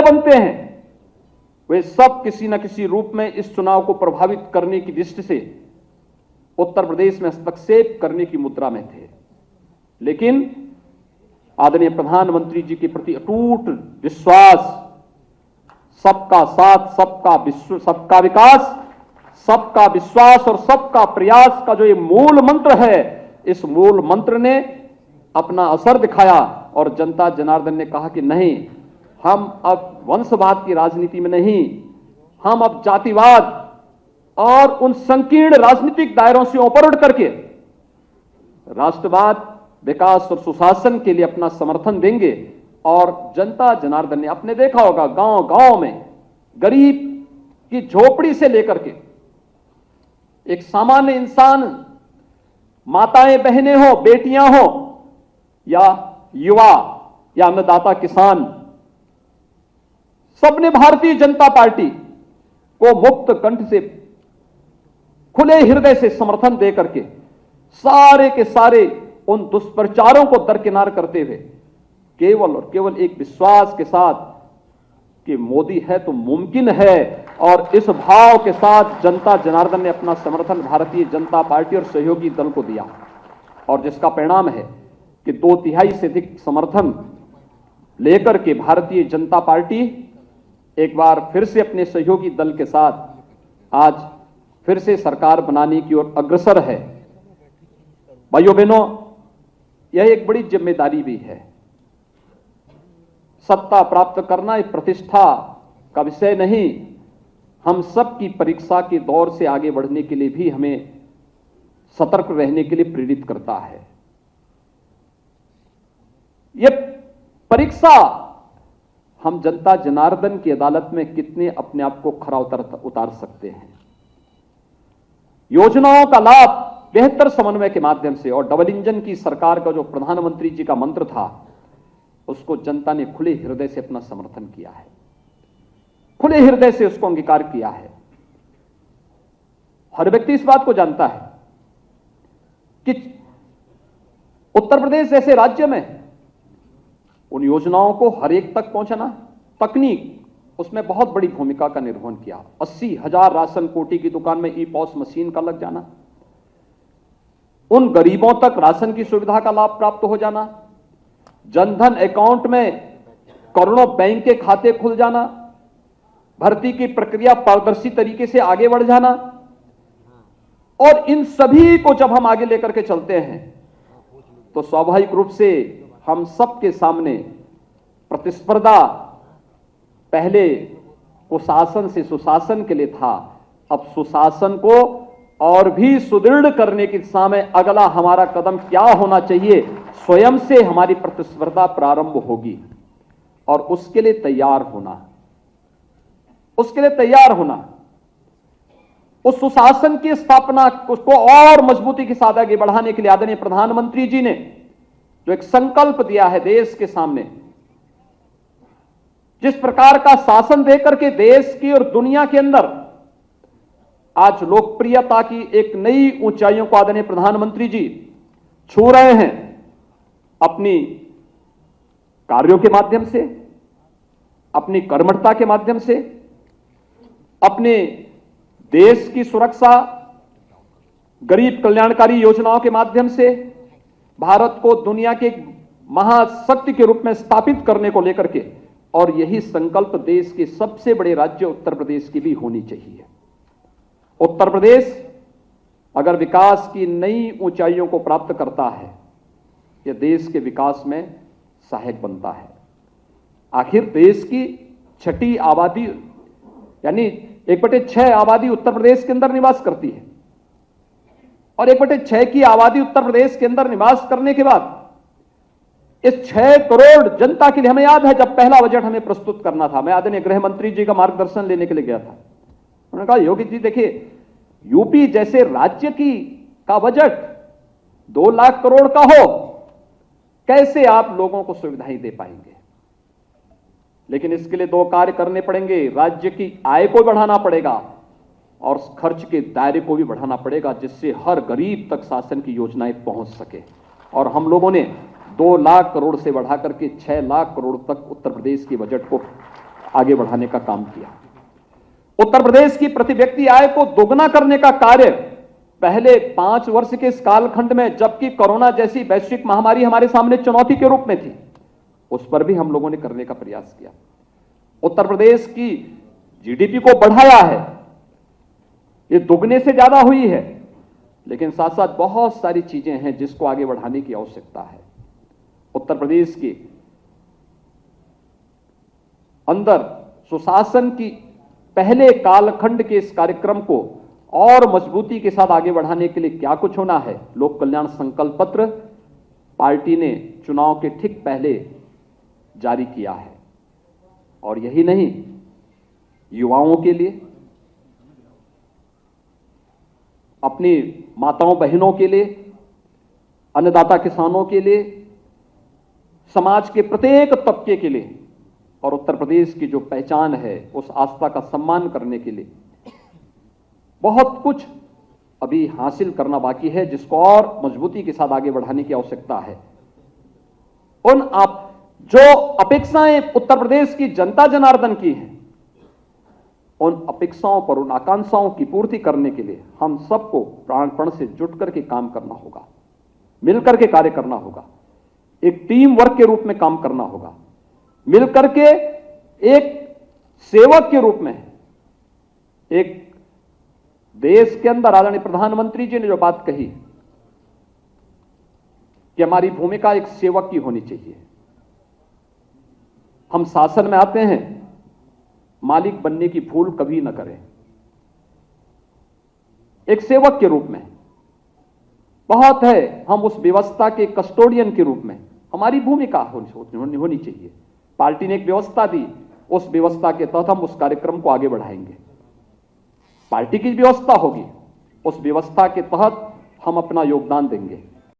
बनते हैं, वे सब किसी न किसी रूप में इस चुनाव को प्रभावित करने की दृष्टि से उत्तर प्रदेश में हस्तक्षेप करने की मुद्रा में थे। लेकिन आदरणीय प्रधानमंत्री जी के प्रति अटूट विश्वास, सबका साथ, सबका विकास, सबका विश्वास और सबका प्रयास का जो ये मूल मंत्र है, इस मूल मंत्र ने अपना असर दिखाया और जनता जनार्दन ने कहा कि नहीं, हम अब वंशवाद की राजनीति में नहीं, हम अब जातिवाद और उन संकीर्ण राजनीतिक दायरों से ऊपर उठ करके राष्ट्रवाद, विकास और सुशासन के लिए अपना समर्थन देंगे। और जनता जनार्दन ने अपने देखा होगा, गांव गांव में गरीब की झोपड़ी से लेकर के एक सामान्य इंसान, माताएं बहनें हो, बेटियां हो या युवा या अन्नदाता किसान, सबने भारतीय जनता पार्टी को मुक्त कंठ से, खुले हृदय से समर्थन देकर के सारे के सारे उन दुष्प्रचारों को दरकिनार करते हुए केवल और केवल एक विश्वास के साथ कि मोदी है तो मुमकिन है, और इस भाव के साथ जनता जनार्दन ने अपना समर्थन भारतीय जनता पार्टी और सहयोगी दल को दिया, और जिसका परिणाम है कि 2/3 से अधिक समर्थन लेकर के भारतीय जनता पार्टी एक बार फिर से अपने सहयोगी दल के साथ आज फिर से सरकार बनाने की ओर अग्रसर है। भाइयों बहनों, यह एक बड़ी जिम्मेदारी भी है। सत्ता प्राप्त करना एक प्रतिष्ठा का विषय नहीं, हम सब की परीक्षा के दौर से आगे बढ़ने के लिए भी हमें सतर्क रहने के लिए प्रेरित करता है। यह परीक्षा हम जनता जनार्दन की अदालत में कितने अपने आप को खरा उतार सकते हैं। योजनाओं का लाभ बेहतर समन्वय के माध्यम से और डबल इंजन की सरकार का जो प्रधानमंत्री जी का मंत्र था, उसको जनता ने खुले हृदय से अपना समर्थन किया है, खुले हृदय से उसको अंगीकार किया है। हर व्यक्ति इस बात को जानता है कि उत्तर प्रदेश जैसे राज्य में उन योजनाओं को हर एक तक पहुंचाना, तकनीक उसमें बहुत बड़ी भूमिका का निर्वहन किया। 80,000 राशन कोटी की दुकान में ई-पॉस मशीन का लग जाना, उन गरीबों तक राशन की सुविधा का लाभ प्राप्त हो जाना, जनधन अकाउंट में करोड़ों बैंक के खाते खुल जाना, भर्ती की प्रक्रिया पारदर्शी तरीके से आगे बढ़ जाना, और इन सभी को जब हम आगे लेकर के चलते हैं तो स्वाभाविक रूप से हम सबके सामने प्रतिस्पर्धा पहले कुशासन से सुशासन के लिए था, अब सुशासन को और भी सुदृढ़ करने की दिशा में अगला हमारा कदम क्या होना चाहिए, स्वयं से हमारी प्रतिस्पर्धा प्रारंभ होगी। और उसके लिए तैयार होना, उसके लिए तैयार होना, उस सुशासन की स्थापना उसको और मजबूती के साथ आगे बढ़ाने के लिए आदरणीय प्रधानमंत्री जी ने जो एक संकल्प दिया है देश के सामने, जिस प्रकार का शासन देकर के देश की और दुनिया के अंदर आज लोकप्रियता की एक नई ऊंचाइयों को आदरणीय प्रधानमंत्री जी छू रहे हैं, अपनी कार्यों के माध्यम से, अपनी कर्मठता के माध्यम से, अपने देश की सुरक्षा, गरीब कल्याणकारी योजनाओं के माध्यम से भारत को दुनिया के महाशक्ति के रूप में स्थापित करने को लेकर के, और यही संकल्प देश के सबसे बड़े राज्य उत्तर प्रदेश की भी होनी चाहिए। उत्तर प्रदेश अगर विकास की नई ऊंचाइयों को प्राप्त करता है, यह देश के विकास में सहायक बनता है। आखिर देश की 6ठी आबादी यानी 1/6 आबादी उत्तर प्रदेश के अंदर निवास करती है, और 1/6 की आबादी उत्तर प्रदेश के अंदर निवास करने के बाद इस 6 करोड़ जनता के लिए, हमें याद है जब पहला बजट हमें प्रस्तुत करना था, मैं आदरणीय गृह मंत्री जी का मार्गदर्शन लेने के लिए गया था। उन्होंने कहा, योगी जी देखिए, यूपी जैसे राज्य का बजट 2 लाख करोड़ का हो, कैसे आप लोगों को सुविधाएं दे पाएंगे? लेकिन इसके लिए 2 कार्य करने पड़ेंगे। राज्य की आय को बढ़ाना पड़ेगा और खर्च के दायरे को भी बढ़ाना पड़ेगा, जिससे हर गरीब तक शासन की योजनाएं पहुंच सके। और हम लोगों ने 2 लाख करोड़ से बढ़ा करके 6 लाख करोड़ तक उत्तर प्रदेश के बजट को आगे बढ़ाने का काम किया। उत्तर प्रदेश की प्रति व्यक्ति आय को दोगुना करने का कार्य पहले 5 वर्ष के इस कालखंड में, जबकि कोरोना जैसी वैश्विक महामारी हमारे सामने चुनौती के रूप में थी, उस पर भी हम लोगों ने करने का प्रयास किया। उत्तर प्रदेश की जीडीपी को बढ़ाया है, ये दोगुने से ज्यादा हुई है, लेकिन साथ साथ बहुत सारी चीजें हैं जिसको आगे बढ़ाने की आवश्यकता है। उत्तर प्रदेश के अंदर सुशासन की पहले कालखंड के इस कार्यक्रम को और मजबूती के साथ आगे बढ़ाने के लिए क्या कुछ होना है, लोक कल्याण संकल्प पत्र पार्टी ने चुनाव के ठीक पहले जारी किया है। और यही नहीं, युवाओं के लिए, अपनी माताओं बहनों के लिए, अन्नदाता किसानों के लिए, समाज के प्रत्येक तबके के लिए और उत्तर प्रदेश की जो पहचान है उस आस्था का सम्मान करने के लिए बहुत कुछ अभी हासिल करना बाकी है, जिसको और मजबूती के साथ आगे बढ़ाने की आवश्यकता है। उन आप जो अपेक्षाएं उत्तर प्रदेश की जनता जनार्दन की हैं, उन अपेक्षाओं पर, उन आकांक्षाओं की पूर्ति करने के लिए हम सबको प्राणपण से जुट करके काम करना होगा, मिलकर के कार्य करना होगा, एक टीम वर्क के रूप में काम करना होगा, मिलकर के एक सेवक के रूप में। एक देश के अंदर आदरणीय प्रधानमंत्री जी ने जो बात कही कि हमारी भूमिका एक सेवक की होनी चाहिए। हम शासन में आते हैं, मालिक बनने की भूल कभी न करें, एक सेवक के रूप में। बहुत है, हम उस व्यवस्था के कस्टोडियन के रूप में हमारी भूमिका होनी चाहिए। पार्टी ने एक व्यवस्था दी, उस व्यवस्था के तहत हम उस कार्यक्रम को आगे बढ़ाएंगे। पार्टी की व्यवस्था होगी, उस व्यवस्था के तहत हम अपना योगदान देंगे।